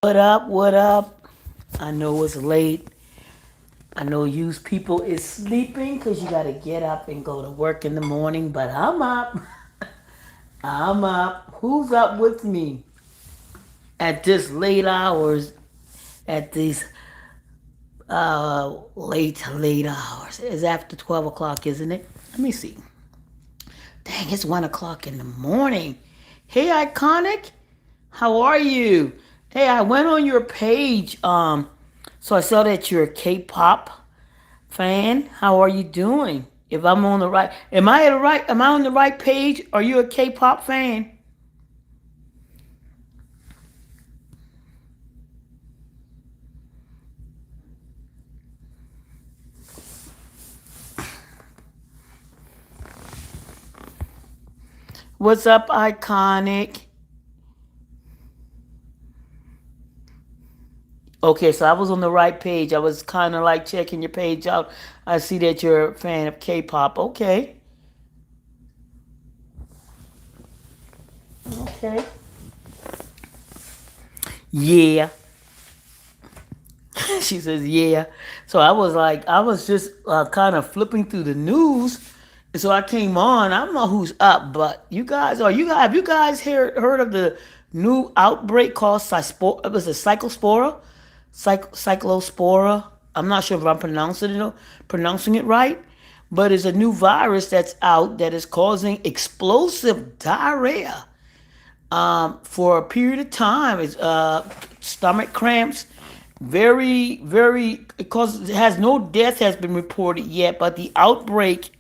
What up? What up? I know it's late. I know you people is sleeping because you got to get up and go to work in the morning, but I'm up. I'm up. Who's up with me at this late hours, at these late hours? It's after 12 o'clock, isn't it? Let me see. Dang, it's 1 o'clock in the morning. Hey, Iconic. How are you? Hey, I went on your page. So I saw that you're a K-pop fan. How are you doing? If I'm on the right, am I on the right page? Are you a K-pop fan? What's up, Iconic? Okay, so I was on the right page. I was kind of like checking your page out. I see that you're a fan of K-pop. Okay, okay. Yeah. She says, yeah. So I was like, I was just kind of flipping through the news. And so I came on. I don't know who's up, but have you guys heard of the new outbreak called Cyclospora? Was it Cyclospora? Cyclospora. I'm not sure if I'm pronouncing it right, but it's a new virus that's out that is causing explosive diarrhea for a period of time. It's stomach cramps, because it has no death has been reported yet, but the outbreak.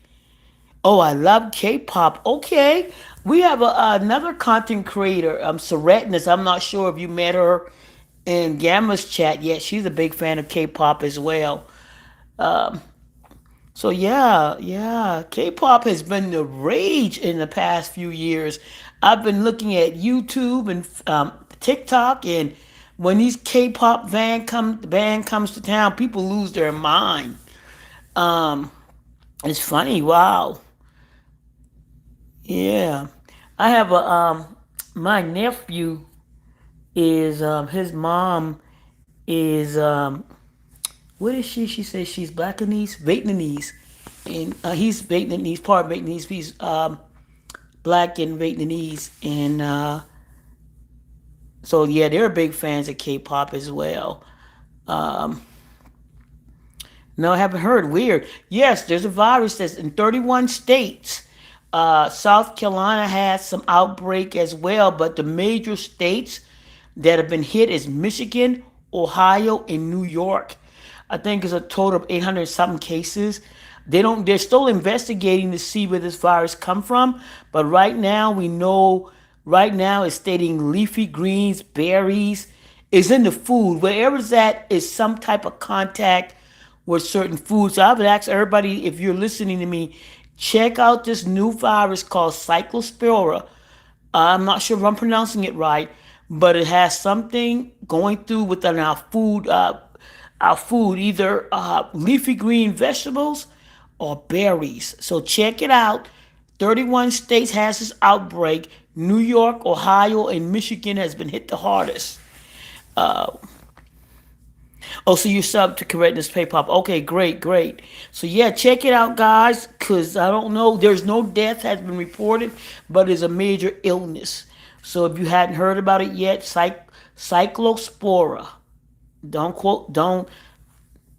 Oh, I love K-pop. Okay, we have another content creator, Seretness. I'm not sure if you met her in Gamma's chat yet. She's a big fan of K-pop as well. So yeah, K-pop has been the rage in the past few years. I've been looking at YouTube and TikTok, and when these K-pop band comes to town, people lose their mind. Um, it's funny. Wow. Yeah, I have a my nephew is his mom is what is she? She says she's Vietnamese, and he's Vietnamese, part Vietnamese. He's black and Vietnamese, and so yeah, they're big fans of K-pop as well. Um, no, I haven't heard. Weird. Yes, there's a virus that's in 31 states. South Carolina has some outbreak as well, but the major states that have been hit is Michigan, Ohio, and New York. I think it's a total of 800 something cases. They're still investigating to see where this virus come from, but right now we know right now it's stating leafy greens, berries is in the food. Wherever it's at is some type of contact with certain foods. So I would ask everybody, if you're listening to me, check out this new virus called Cyclospora. I'm not sure if I'm pronouncing it right, but it has something going through within our food, either leafy green vegetables or berries. So check it out. 31 states has this outbreak. New York, Ohio, and Michigan has been hit the hardest. Oh, so you sub to correctness pay pop. Okay, great, great. So yeah, check it out, guys. Cause I don't know, there's no death has been reported, but it's a major illness. So if you hadn't heard about it yet, cyclospora. Don't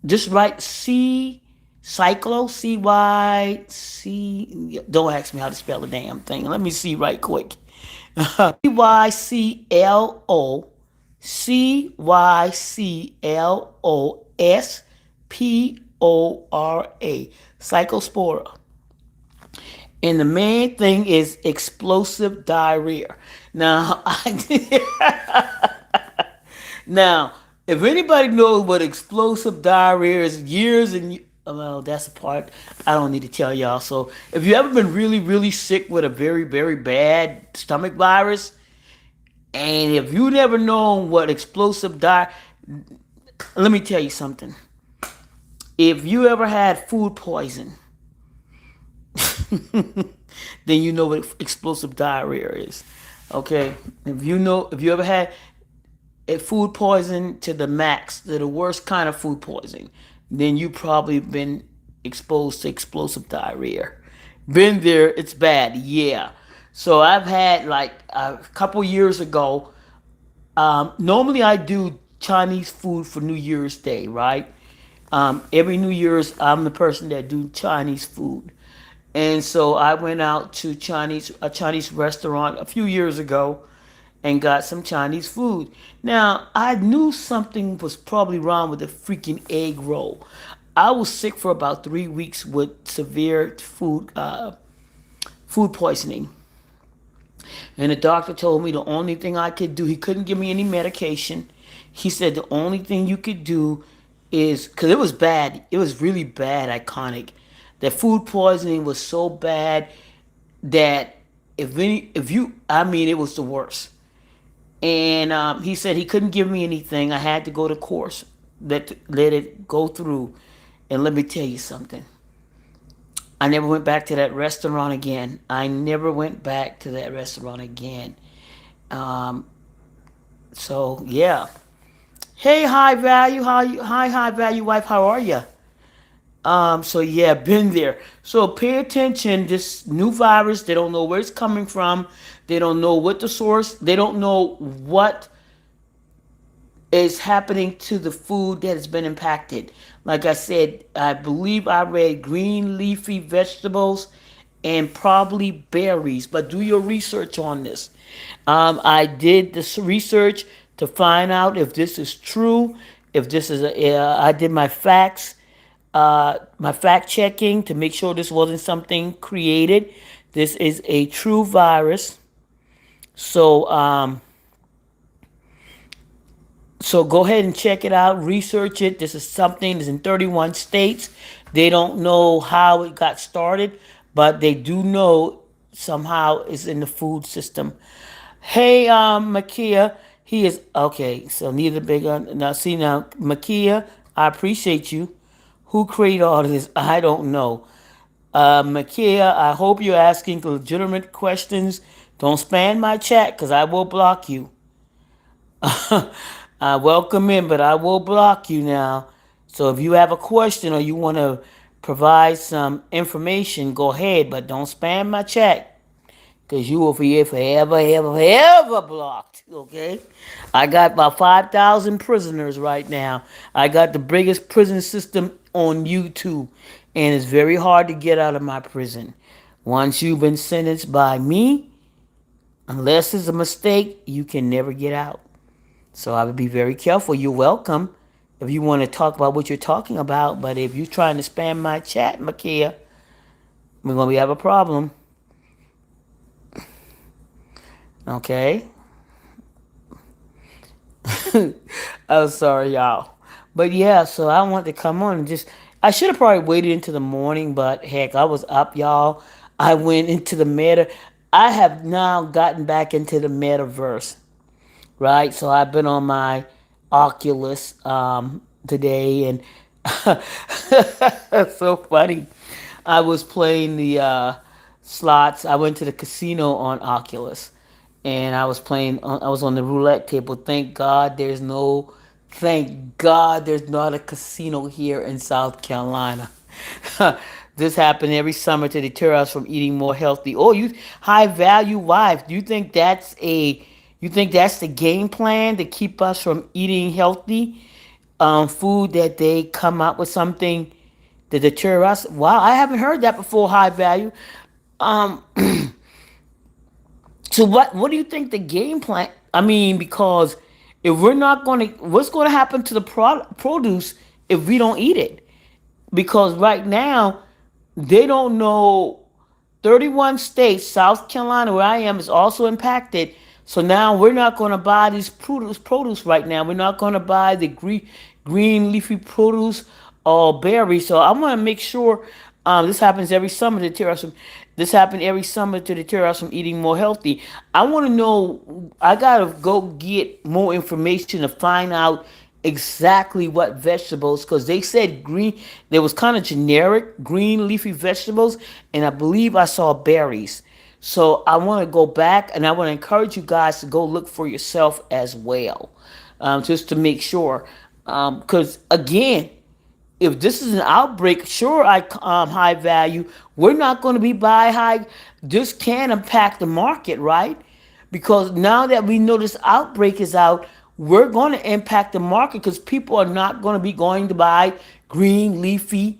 just write C. Don't ask me how to spell the damn thing. Let me see right quick. Cyclospora. Cyclospora. And the main thing is explosive diarrhea. Now, now, if anybody knows what explosive diarrhea is, years and well, that's a part I don't need to tell y'all. So, if you ever been really, really sick with a very, very bad stomach virus, and if you never known what explosive diarrhea, let me tell you something. If you ever had food poison, then you know what explosive diarrhea is. Okay, if you ever had food poison to the max, to the worst kind of food poisoning, then you probably been exposed to explosive diarrhea. Been there, it's bad, yeah. So I've had like a couple years ago. Normally I do Chinese food for New Year's Day, right? Every New Year's, I'm the person that do Chinese food, and so I went out to a Chinese restaurant a few years ago, and got some Chinese food. Now I knew something was probably wrong with the freaking egg roll. I was sick for about 3 weeks with severe food poisoning. And the doctor told me the only thing I could do, he couldn't give me any medication. He said the only thing you could do is, because it was bad, it was really bad, iconic. The food poisoning was so bad that I mean, it was the worst. And he said he couldn't give me anything. I had to go to course, let it go through. And let me tell you something. I never went back to that restaurant again. I never went back to that restaurant again. Um, so yeah. Hey, high value, high value wife, how are you? So yeah, been there. So pay attention. This new virus, they don't know where it's coming from. They don't know what the source. They don't know what is happening to the food that has been impacted. Like I said, I believe I read green leafy vegetables and probably berries, but do your research on this. I did this research to find out if this is true, if this is I did my fact checking to make sure this wasn't something created. This is a true virus. So, so go ahead and check it out, research it. This is something that's in 31 states. They don't know how it got started, but they do know somehow it's in the food system. Hey, Makia, he is okay. So neither big now. See now, Makia, I appreciate you. Who created all of this? I don't know. Makia, I hope you're asking legitimate questions. Don't spam my chat because I will block you. I welcome in, but I will block you now. So if you have a question or you want to provide some information, go ahead, but don't spam my chat because you will be forever, ever, ever blocked. Okay? I got about 5,000 prisoners right now. I got the biggest prison system on YouTube, and it's very hard to get out of my prison. Once you've been sentenced by me, unless it's a mistake, you can never get out. So I would be very careful. You're welcome if you want to talk about what you're talking about. But if you're trying to spam my chat, Makia, we're going to have a problem. Okay? I'm sorry, y'all. But yeah, so I want to come on and just. I should have probably waited into the morning, but heck, I was up, y'all. I went into the meta. I have now gotten back into the metaverse, right? So I've been on my Oculus today, and it's so funny. I was playing the slots. I went to the casino on Oculus, and I was playing. I was on the roulette table. Thank God, there's not a casino here in South Carolina. This happened every summer to deter us from eating more healthy. Oh, you high value wife. Do you think that's the game plan to keep us from eating healthy food that they come up with something to deter us? Wow, I haven't heard that before. High value. Um, so what do you think the game plan? I mean, because if we're not going to, what's going to happen to the produce if we don't eat it? Because right now they don't know. 31 states, South Carolina, where I am, is also impacted. So now we're not going to buy these produce right now. We're not going to buy the green leafy produce or berries. So I want to make sure this happens every summer to deter us from. This happened every summer to deter us from eating more healthy. I want to know. I gotta go get more information to find out exactly what vegetables, because they said green, there was kind of generic green leafy vegetables, and I believe I saw berries. So I want to go back, and I want to encourage you guys to go look for yourself as well. just to make sure. Because again, if this is an outbreak, sure, high value. We're not going to be buy high. This can impact the market, right? Because now that we know this outbreak is out, we're going to impact the market because people are not going to be going to buy green leafy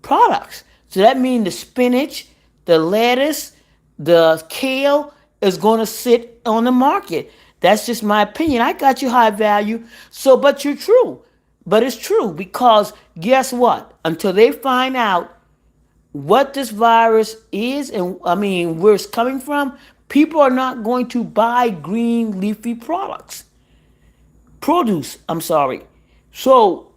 products. So that means the spinach, the lettuce, the kale is going to sit on the market. That's just my opinion. I got you high value. So, but you're true. But it's true because guess what? Until they find out what this virus is and I mean where it's coming from, people are not going to buy green leafy products. Produce, I'm sorry. So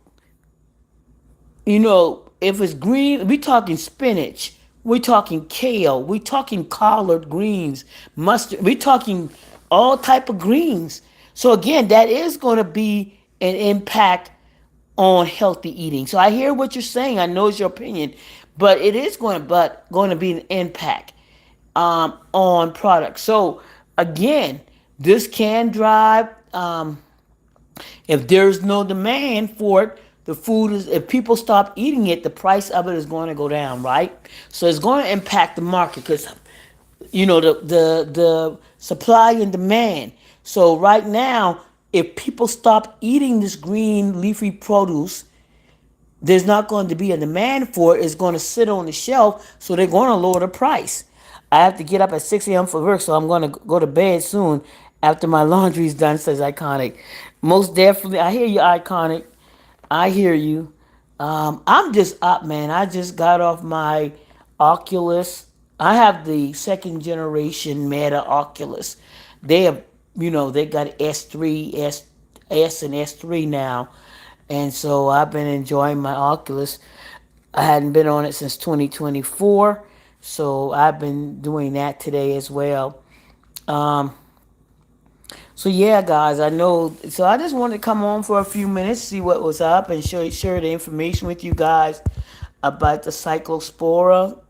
if it's green, we talking spinach, we talking kale, we talking collard greens, mustard, we talking all type of greens. So again, that is going to be an impact on healthy eating. So I hear what you're saying. I know it's your opinion, but it is going to be an impact on products. So again, this can drive if there's no demand for it, the food is if people stop eating it, the price of it is going to go down, right? So it's going to impact the market because the supply and demand. So right now, if people stop eating this green leafy produce, there's not going to be a demand for it. It's going to sit on the shelf, so they're going to lower the price. I have to get up at 6 a.m. for work, so I'm going to go to bed soon after my laundry's done, says Iconic. Most definitely. I hear you, Iconic. I hear you. I'm just up, man. I just got off my Oculus. I have the second generation Meta Oculus. They have, they got S3, S and S3 now. And so I've been enjoying my Oculus. I hadn't been on it since 2024. So I've been doing that today as well. Um, so yeah, guys, I know. So I just wanted to come on for a few minutes, see what was up, and share the information with you guys about the Cyclospora.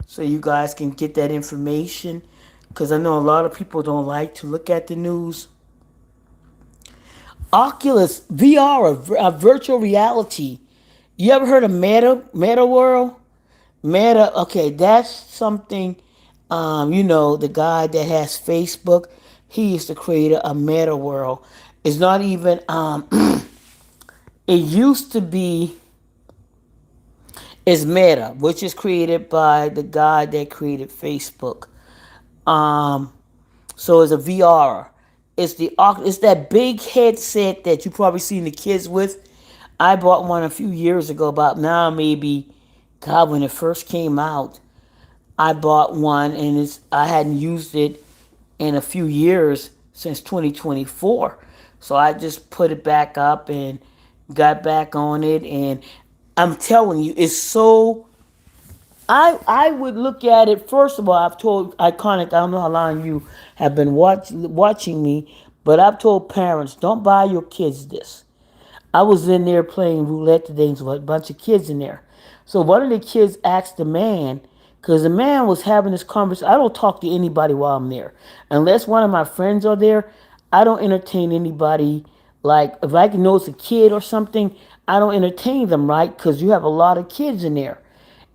So you guys can get that information. Because I know a lot of people don't like to look at the news. Oculus VR, a virtual reality. You ever heard of Meta World? Meta, okay, that's something. The guy that has Facebook, he used to create a Meta World. It's not even. It used to be. It's Meta, which is created by the guy that created Facebook. Um, so it's a VR. It's that big headset that you probably seen the kids with. I bought one a few years ago, about now maybe, God, when it first came out. I bought one and I hadn't used it in a few years since 2024. So I just put it back up and got back on it and I'm telling you, it's so I would look at it first of all. I've told Iconic. I don't know how long you have been watching me, but I've told parents don't buy your kids this. I was in there playing roulette today with a bunch of kids in there. So one of the kids asked the man, because the man was having this conversation. I don't talk to anybody while I'm there, unless one of my friends are there. I don't entertain anybody. Like if I can know it's a kid or something, I don't entertain them, right? Because you have a lot of kids in there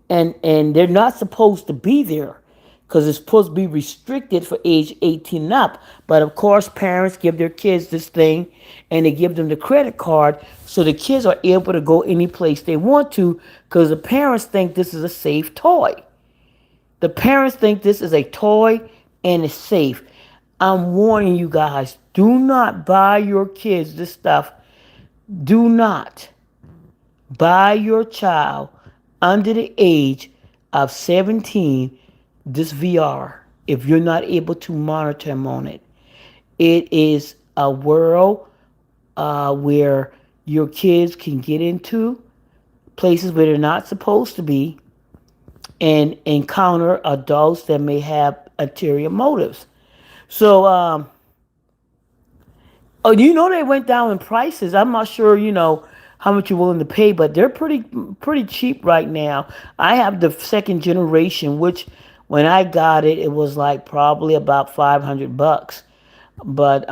and they're not supposed to be there because it's supposed to be restricted for age 18 and up. But of course, parents give their kids this thing and they give them the credit card so the kids are able to go any place they want to because the parents think this is a safe toy. The parents think this is a toy and it's safe. I'm warning you guys, do not buy your kids this stuff. Do not buy your child under the age of 17 this VR if you're not able to monitor them on it. It is a world where your kids can get into places where they're not supposed to be and encounter adults that may have ulterior motives. So, they went down in prices. I'm not sure, how much you're willing to pay, but they're pretty cheap right now. I have the second generation, which when I got it, it was like probably about $500. But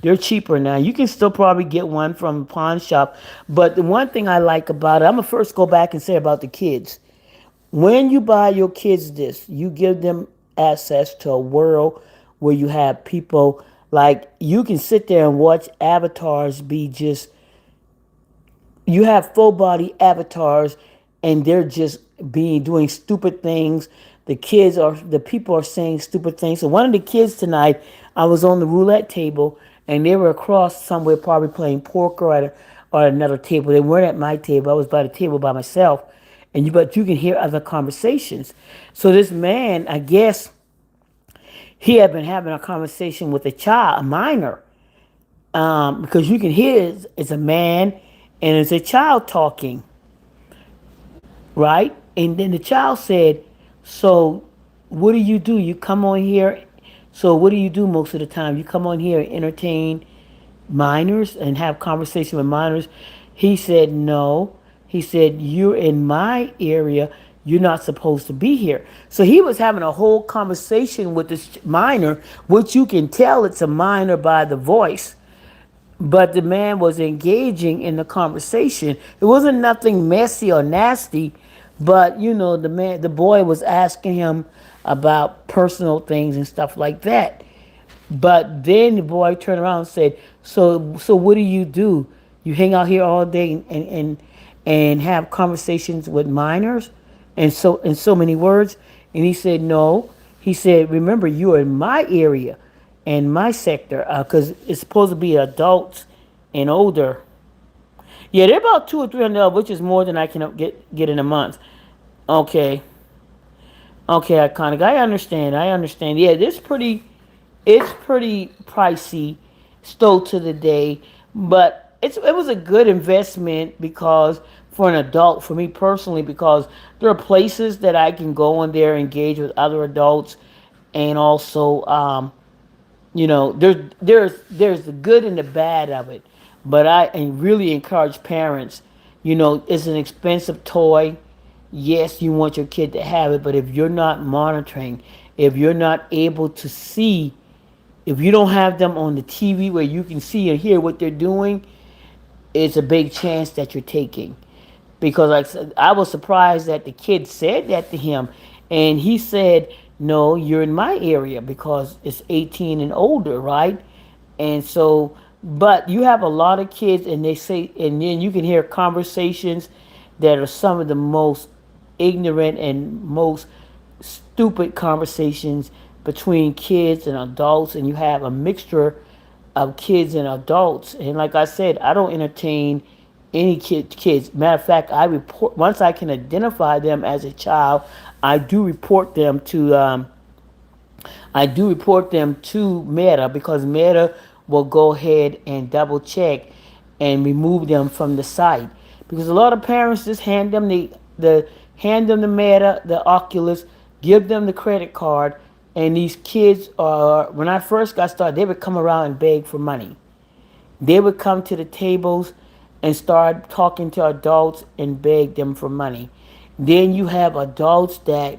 They're cheaper now. You can still probably get one from a pawn shop. But the one thing I like about it, I'm going to first go back and say about the kids. When you buy your kids this, you give them access to a world where you have people like you can sit there and watch avatars be just you have full body avatars and they're just being doing stupid things. The people are saying stupid things. So one of the kids tonight, I was on the roulette table and they were across somewhere probably playing poker or another table. They weren't at my table. I was by the table by myself. But you can hear other conversations. So this man, I guess he had been having a conversation with a child, a minor, because you can hear it's a man and it's a child talking, right? And then the child said, "So, what do you do? You come on here. So, what do you do most of the time? You come on here and entertain minors and have conversation with minors?" He said, "No." He said, "You're in my area. You're not supposed to be here." So he was having a whole conversation with this minor, which you can tell it's a minor by the voice, but the man was engaging in the conversation. It wasn't nothing messy or nasty, but the boy was asking him about personal things and stuff like that. But then the boy turned around and said, "So what do you do? You hang out here all day and have conversations with minors, and so in so many words?" And he said, "No." He said, "Remember, you are in my area, and my sector, because it's supposed to be adults and older." Yeah, they're about $200 or $300, which is more than I can get in a month. Okay, okay, iconic. I understand. I understand. Yeah, it's pretty pricey still to the day, but it was a good investment because for an adult, for me personally, because there are places that I can go in there, engage with other adults, and also there's the good and the bad of it. But I and really encourage parents. It's an expensive toy. Yes, you want your kid to have it, but if you're not monitoring, if you're not able to see, if you don't have them on the TV where you can see and hear what they're doing, it's a big chance that you're taking. Because like I said, I was surprised that the kid said that to him, and he said, "No, you're in my area because it's 18 and older, right?" And so, but you have a lot of kids, and they say, and then you can hear conversations that are some of the most ignorant and most stupid conversations between kids and adults, and you have a mixture of kids and adults. And like I said, I don't entertain any kids. Matter of fact, I report once I can identify them as a child. I do report them to I do report them to Meta because Meta will go ahead and double check and remove them from the site. Because a lot of parents just hand them the Meta, the Oculus, give them the credit card, and these kids are when I first got started, they would come around and beg for money. They would come to the tables and start talking to adults and beg them for money. Then you have adults that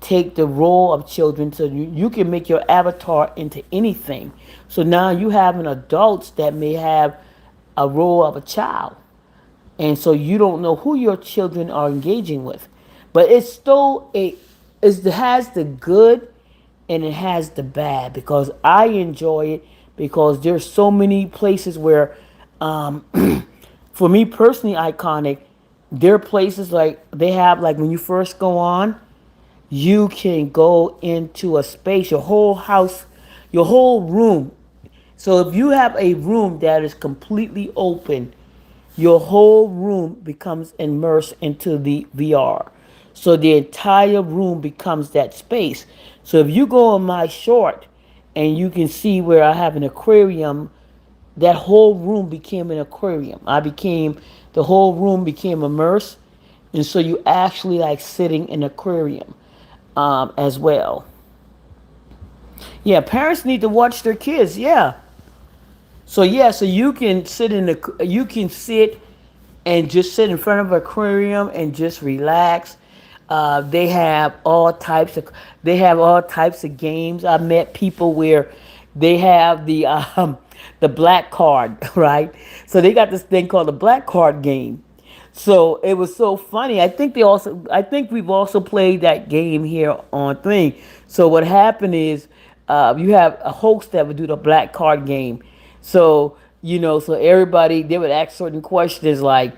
take the role of children so you can make your avatar into anything. So now you have an adults that may have a role of a child. And so you don't know who your children are engaging with. But it's still it has the good and it has the bad because I enjoy it because there's so many places where um, for me personally iconic, there are places like they have like when you first go on, you can go into a space, your whole house, your whole room. So if you have a room that is completely open, your whole room becomes immersed into the VR. So the entire room becomes that space. So if you go on my short and you can see where I have an aquarium, that whole room became an aquarium. The whole room became immersed. And so you actually like sitting in an aquarium as well. Yeah, parents need to watch their kids. Yeah. So yeah, so you can sit and just sit in front of an aquarium and just relax. They have all types of games. I met people where they have the black card, right? So they got this thing called the black card game. So it was so funny. I think we've also played that game here on thing. So what happened is, you have a host that would do the black card game. So so everybody, they would ask certain questions like,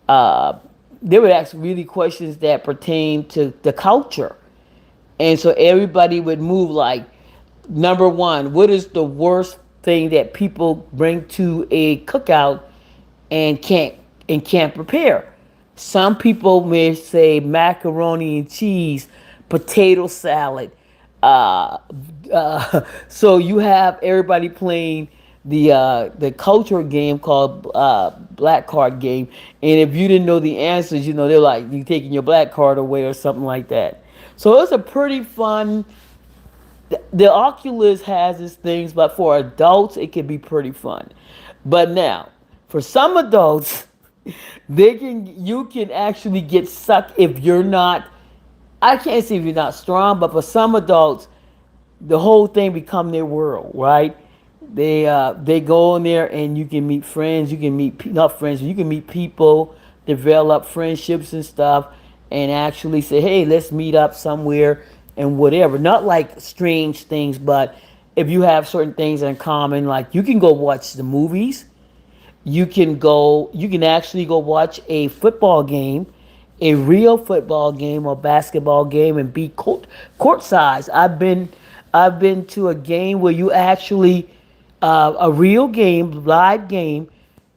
uh, they would ask really questions that pertain to the culture, and so everybody would move like, number one, what is the worst thing that people bring to a cookout and can't prepare? Some people may say macaroni and cheese, potato salad. Uh, so you have everybody playing the culture game called black card game, and if you didn't know the answers, they're like, you taking your black card away or something like that. So it's a pretty fun. The Oculus has its things, but for adults, it can be pretty fun. But now, for some adults, you can actually get sucked if you're not. I can't say if you're not strong, but for some adults, the whole thing become their world, right? They go in there and you can meet friends. You can meet not friends. You can meet people, develop friendships and stuff, and actually say, hey, let's meet up somewhere and whatever. Not like strange things, but if you have certain things in common, like you can go watch the movies. You can actually go watch a football game, a real football game or basketball game, and be court size. I've been to a game where you actually, a real game, live game,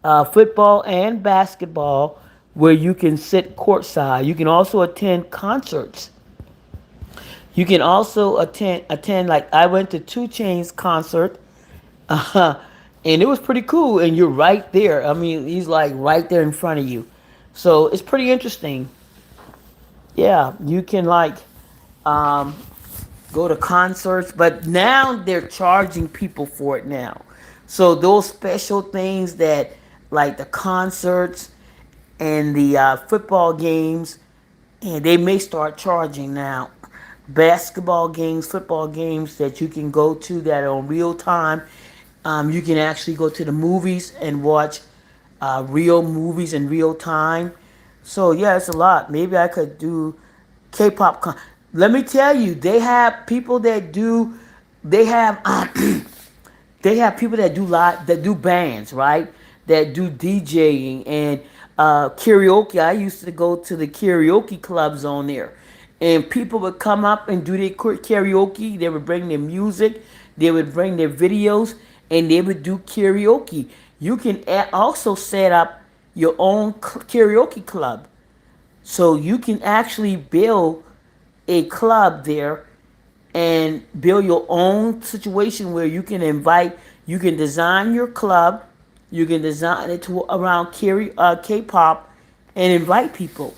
football and basketball, where you can sit courtside. You can also attend concerts. You can also attend, like I went to Two Chain's concert, uh, and it was pretty cool. And you're right there. I mean, he's like right there in front of you, so it's pretty interesting. Yeah, you can like, um, go to concerts, but now they're charging people for it now. So those special things that, like the concerts and the football games, and they may start charging now. Basketball games, football games that you can go to that are on real time. You can actually go to the movies and watch real movies in real time. So yeah, it's a lot. Maybe I could do K-pop. Let me tell you, they have people that do. They have they have people that do live, that do bands, right? That do DJing and karaoke. I used to go to the karaoke clubs on there, and people would come up and do their karaoke. They would bring their music, they would bring their videos, and they would do karaoke. You can also set up your own karaoke club, so you can actually build a club there and build your own situation where you can design your club, you can design it to around K-pop, and invite people.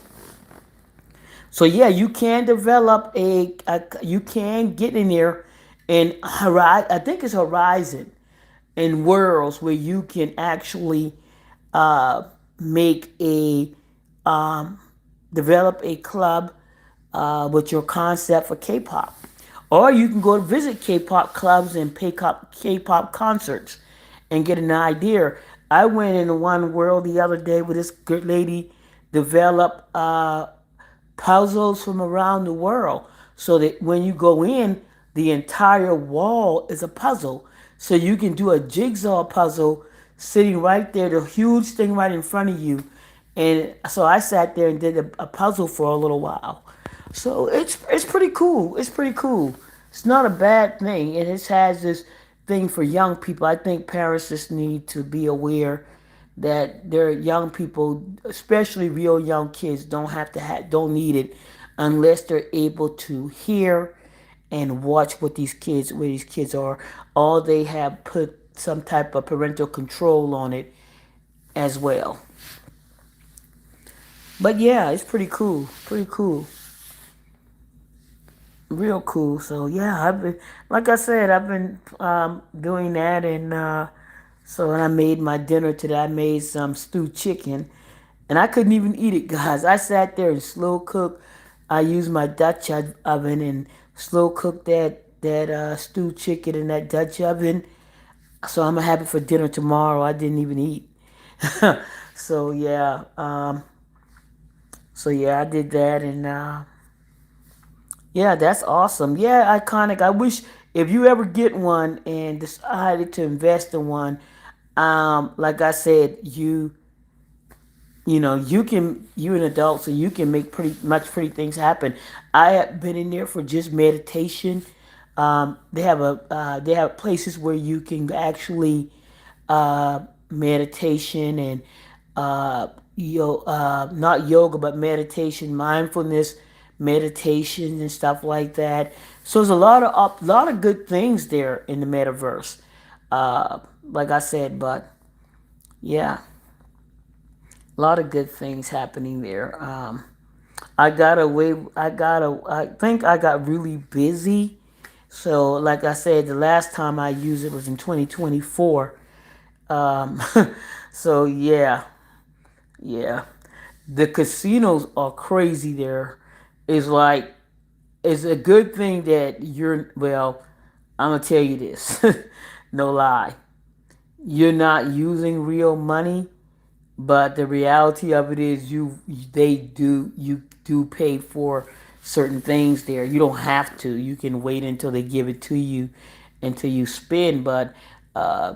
So yeah, you can develop you can get in there, and I think it's Horizon and Worlds, where you can actually uh, make a um, develop a club with your concept for K-pop. Or you can go to visit K-pop clubs and pay K-pop concerts and get an idea. I went in one world the other day with this good lady develop puzzles from around the world, so that when you go in, the entire wall is a puzzle. So you can do a jigsaw puzzle sitting right there, the huge thing right in front of you. And so I sat there and did a puzzle for a little while. So it's pretty cool. It's pretty cool. It's not a bad thing. And it has this thing for young people. I think parents just need to be aware that their young people, especially real young kids, don't need it unless they're able to hear and watch where these kids are. Or they have put some type of parental control on it as well. But yeah, it's pretty cool. Pretty cool. Real cool. So yeah, I've been, like I said, I've been doing that, and so when I made my dinner today, I made some stewed chicken, and I couldn't even eat it, guys. I sat there and slow cooked. I used my oven and slow cooked that stewed chicken in that Dutch oven, So I'm gonna have it for dinner tomorrow. I didn't even eat. so yeah, I did that, and yeah, that's awesome. Yeah, iconic. I wish if you ever get one and decided to invest in one, like I said, you an adult, so you can make pretty things happen. I have been in there for just meditation. They have places where you can actually meditation and not yoga but meditation, mindfulness meditation and stuff like that. So there's a lot of good things there in the metaverse. Like I said, but yeah, a lot of good things happening there. I got away. I think I got really busy. So, like I said, the last time I used it was in 2024. Um, so yeah, yeah. The casinos are crazy there. It's like it's a good thing that you're. Well, I'm gonna tell you this. No lie. You're not using real money. But the reality of it is, you do pay for certain things there. You don't have to. You can wait until they give it to you, until you spend. But uh,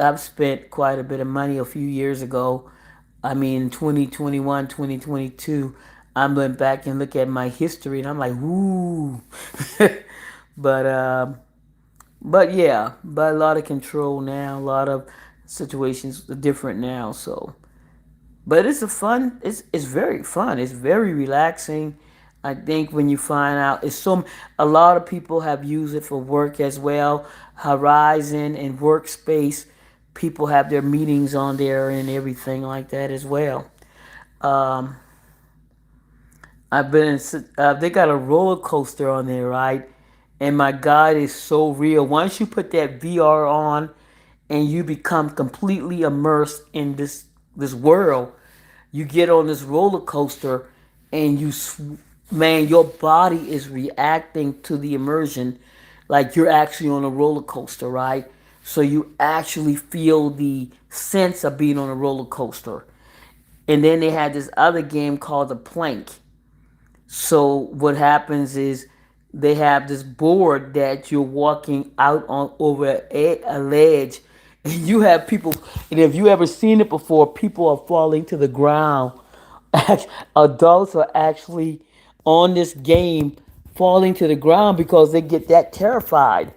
I've spent quite a bit of money a few years ago. I mean, 2021, 2022. I went back and look at my history, and I'm like, ooh. but yeah, but a lot of control now. A lot of situations are different now. So but it's very fun, it's very relaxing. I think when you find out it's so a lot of people have used it for work as well. Horizon and Workspace, people have their meetings on there and everything like that as well. um I've been they got a roller coaster on there, right? And my God, is so real. Once you put that VR on and you become completely immersed in this world, you get on this roller coaster and man, your body is reacting to the immersion like you're actually on a roller coaster, right? So you actually feel the sense of being on a roller coaster. And then they had this other game called the plank. So what happens is they have this board that you're walking out on over a ledge, and you have people. And if you ever seen it before, people are falling to the ground. Adults are actually on this game falling to the ground because they get that terrified.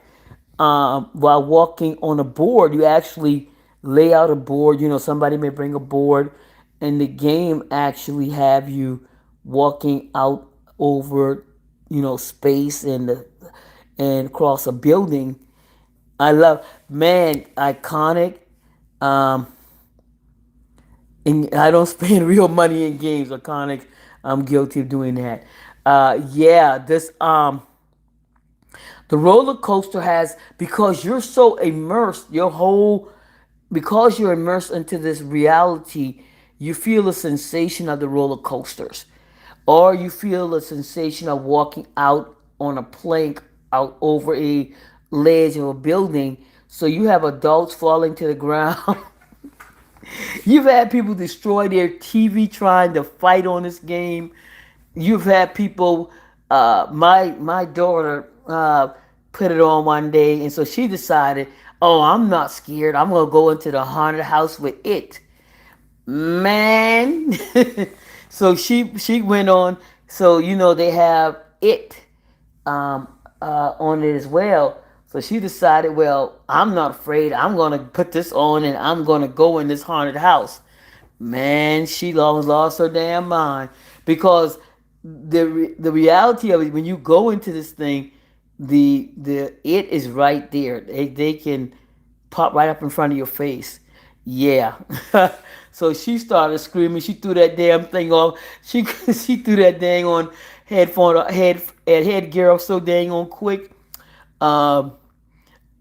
While walking on a board, you actually lay out a board. Somebody may bring a board, and the game actually have you walking out over, space and across a building. I love, man, iconic. Um, and I don't spend real money in games. Iconic. I'm guilty of doing that. Yeah, the roller coaster has, because you're so immersed, because you're immersed into this reality, you feel the sensation of the roller coasters, or you feel the sensation of walking out on a plank out over a ledge of a building. So you have adults falling to the ground. You've had people destroy their TV trying to fight on this game. You've had people. My daughter put it on one day, and so she decided, "Oh, I'm not scared. I'm gonna go into the haunted house with it." Man, so she went on. So they have it on it as well. So she decided, well, I'm not afraid. I'm gonna put this on and I'm gonna go in this haunted house. Man, she lost her damn mind because the reality of it, when you go into this thing, the it is right there. They can pop right up in front of your face. Yeah. So she started screaming. She threw that damn thing off. She threw that dang on headgear off so dang on quick. Um,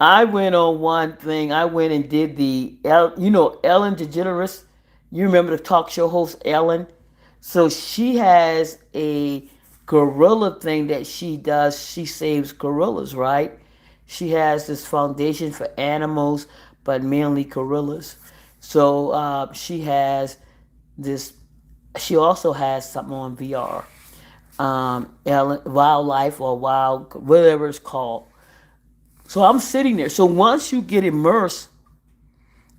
I went on one thing. I went and did Ellen DeGeneres. You remember the talk show host Ellen? So she has a gorilla thing that she does. She saves gorillas, right? She has this foundation for animals, but mainly gorillas. So she has this. She also has something on VR, wildlife or wild whatever it's called. So I'm sitting there. So once you get immersed,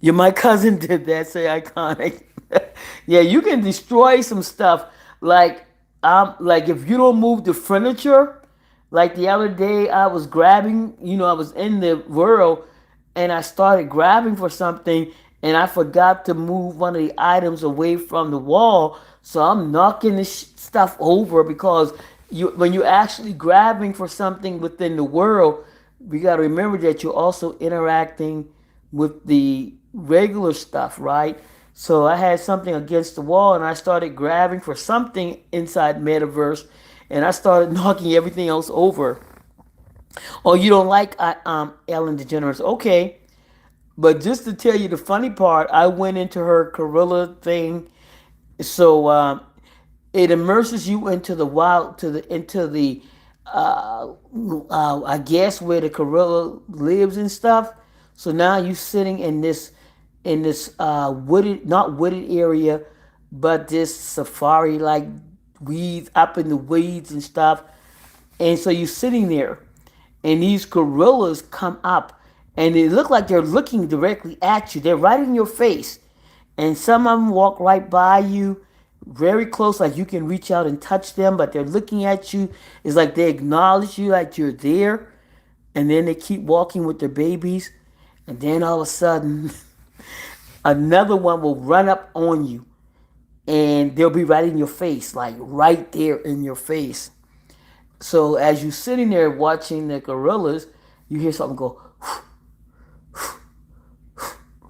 yeah, my cousin did that. Say iconic. Yeah, you can destroy some stuff. Like if you don't move the furniture. Like the other day, I was grabbing. I was in the world, and I started grabbing for something, and I forgot to move one of the items away from the wall. So I'm knocking this stuff over because when you're actually grabbing for something within the world, we got to remember that you're also interacting with the regular stuff, right? So I had something against the wall and I started grabbing for something inside metaverse and I started knocking everything else over. Oh, you don't like Ellen DeGeneres? Okay, but just to tell you the funny part, I went into her gorilla thing. So it immerses you into the wild, into the I guess where the gorilla lives and stuff. So now you sitting in this wooded, not wooded area, but this safari like weeds up in the weeds and stuff. And so you're sitting there, and these gorillas come up, and they look like they're looking directly at you. They're right in your face, and some of them walk right by you, very close, like you can reach out and touch them, but they're looking at you. It's like they acknowledge you, like you're there, and then they keep walking with their babies, and then all of a sudden, another one will run up on you, and they'll be right in your face, like right there in your face. So as you're sitting there watching the gorillas, you hear something go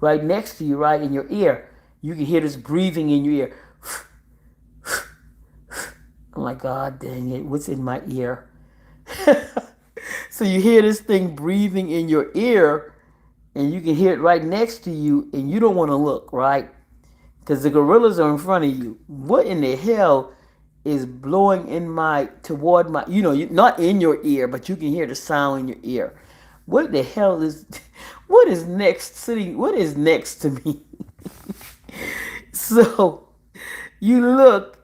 right next to you, right in your ear. You can hear this breathing in your ear. I'm like, God dang it, what's in my ear? So you hear this thing breathing in your ear, and you can hear it right next to you, and you don't want to look, right? Because the gorillas are in front of you. What in the hell is blowing in toward my, not in your ear, but you can hear the sound in your ear. What the hell is, what is next to me? So you look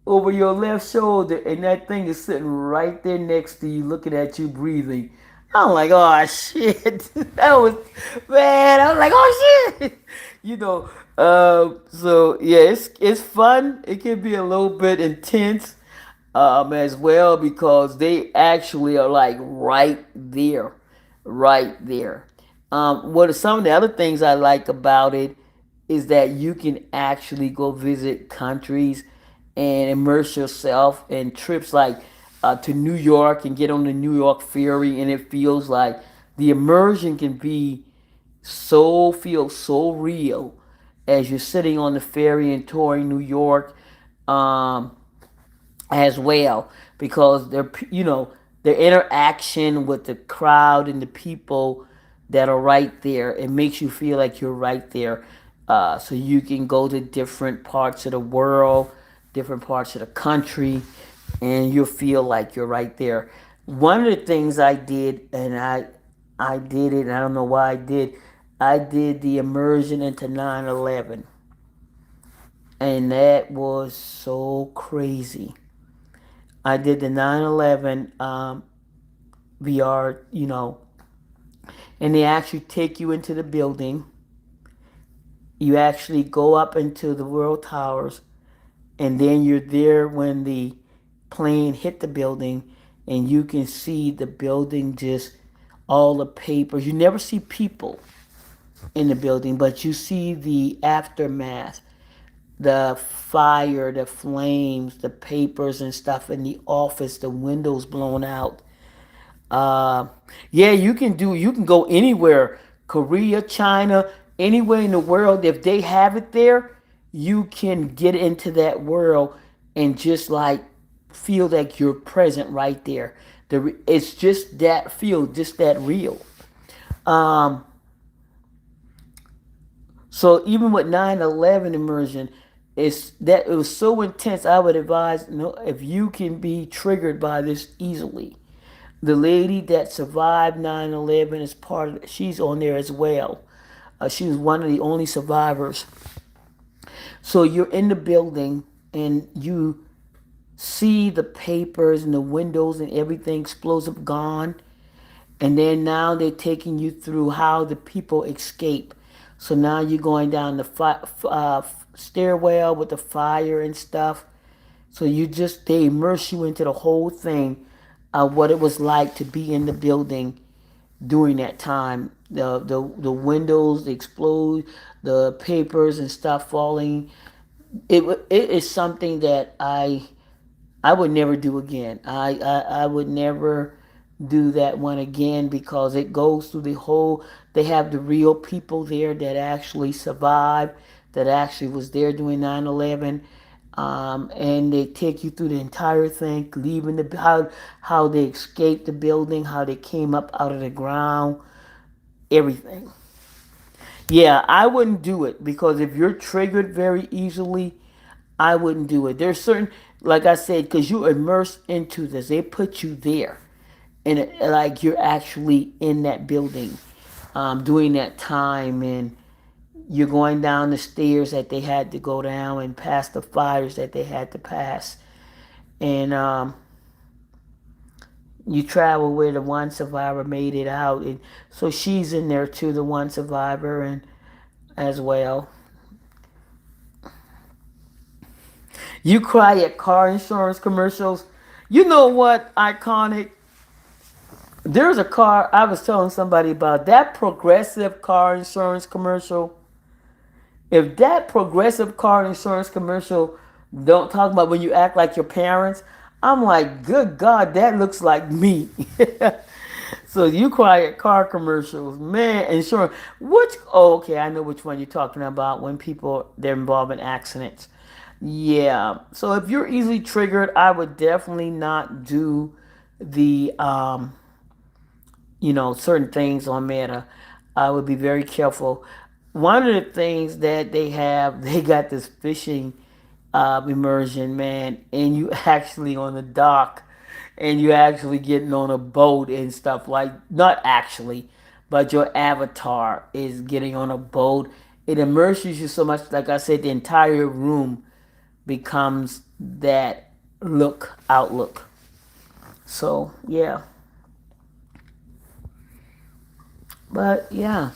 over your left shoulder, and that thing is sitting right there next to you, looking at you, breathing. I'm like, oh shit, that was bad. I was like, oh shit, you know. So yeah, it's fun. It can be a little bit intense, as well because they actually are like right there, right there. What are some of the other things I like about it is that you can actually go visit countries and immerse yourself in trips like to New York and get on the New York ferry, and it feels like the immersion can be feel so real as you're sitting on the ferry and touring New York. Um, as well because their interaction with the crowd and the people that are right there, it makes you feel like you're right there. So you can go to different parts of the world, different parts of the country, and you'll feel like you're right there. One of the things I did, and I did it, and I don't know why I did the immersion into 9/11, and that was so crazy. I did the 9/11 VR, and they actually take you into the building. You actually go up into the World Towers, and then you're there when the plane hit the building, and you can see the building, just all the papers. You never see people in the building, but you see the aftermath, the fire, the flames, the papers and stuff in the office, the windows blown out. Uh, yeah, you can go anywhere, Korea, China, anywhere in the world. If they have it there, you can get into that world and just like feel like you're present right there. It's just that feel, just that real. Um, so even with 9/11 immersion, it was so intense. I would advise, if you can be triggered by this easily, The lady that survived 9/11 is part of. She's on there as well. She was one of the only survivors. So you're in the building and you see the papers and the windows and everything explosive gone. And then now they're taking you through how the people escape. So now you're going down the stairwell with the fire and stuff. So they immerse you into the whole thing of what it was like to be in the building during that time. The windows explode, the papers and stuff falling. It is something that I would never do again. I would never do that one again because it goes through the whole. They have the real people there that actually survived, that actually was there during 9/11, and they take you through the entire thing, leaving the how they escaped the building, how they came up out of the ground, everything. Yeah, I wouldn't do it because if you're triggered very easily, I wouldn't do it. There's certain, like I said, because you immerse into this, they put you there, and like you're actually in that building, during that time, and you're going down the stairs that they had to go down and past the fires that they had to pass, and you travel where the one survivor made it out, and so she's in there too, the one survivor, and as well. You cry at car insurance commercials. You know what? Iconic. There's a car I was telling somebody about that progressive car insurance commercial. If that progressive car insurance commercial don't talk about when you act like your parents, I'm like, good God, that looks like me. So you cry at car commercials, man. Insurance. Which? Oh, okay, I know which one you're talking about. When people they're involved in accidents. Yeah. So if you're easily triggered, I would definitely not do the certain things on Meta. I would be very careful. One of the things that they have, they got this fishing immersion, man, and you actually on the dock, and you actually getting on a boat and stuff like not actually, but your avatar is getting on a boat. It immerses you so much. Like I said, the entire room becomes that outlook. So yeah, but yeah,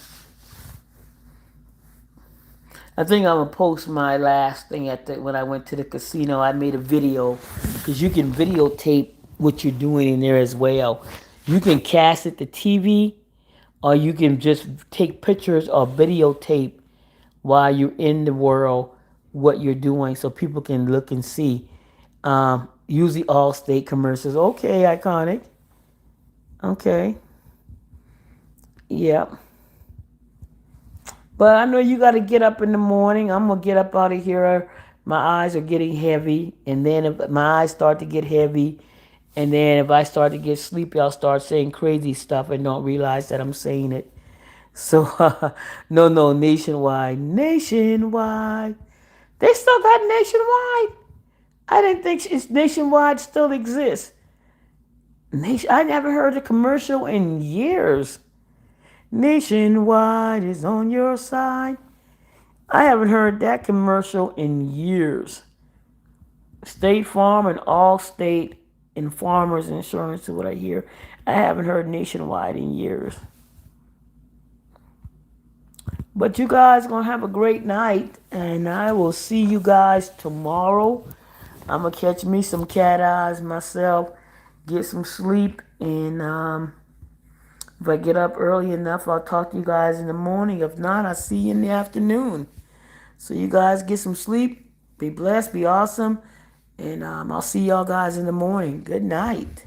I think I'm gonna post my last thing when I went to the casino. I made a video because you can videotape what you're doing in there as well. You can cast it to TV, or you can just take pictures or videotape while you're in the world what you're doing, so people can look and see. Usually all state commercials. Okay, iconic. Okay, yeah. But I know you got to get up in the morning. I'm going to get up out of here. My eyes are getting heavy. And then if my eyes start to get heavy, and then if I start to get sleepy, I'll start saying crazy stuff and don't realize that I'm saying it. So, no, nationwide. Nationwide. They still got nationwide. I didn't think nationwide still exists. I never heard a commercial in years. Nationwide is on your side. I haven't heard that commercial in years. State Farm and Allstate and Farmers Insurance is what I hear. I haven't heard Nationwide in years. But you guys gonna have a great night, and I will see you guys tomorrow. I'm gonna catch me some cat eyes myself, get some sleep, and if I get up early enough, I'll talk to you guys in the morning. If not, I'll see you in the afternoon. So you guys get some sleep. Be blessed. Be awesome. And I'll see y'all guys in the morning. Good night.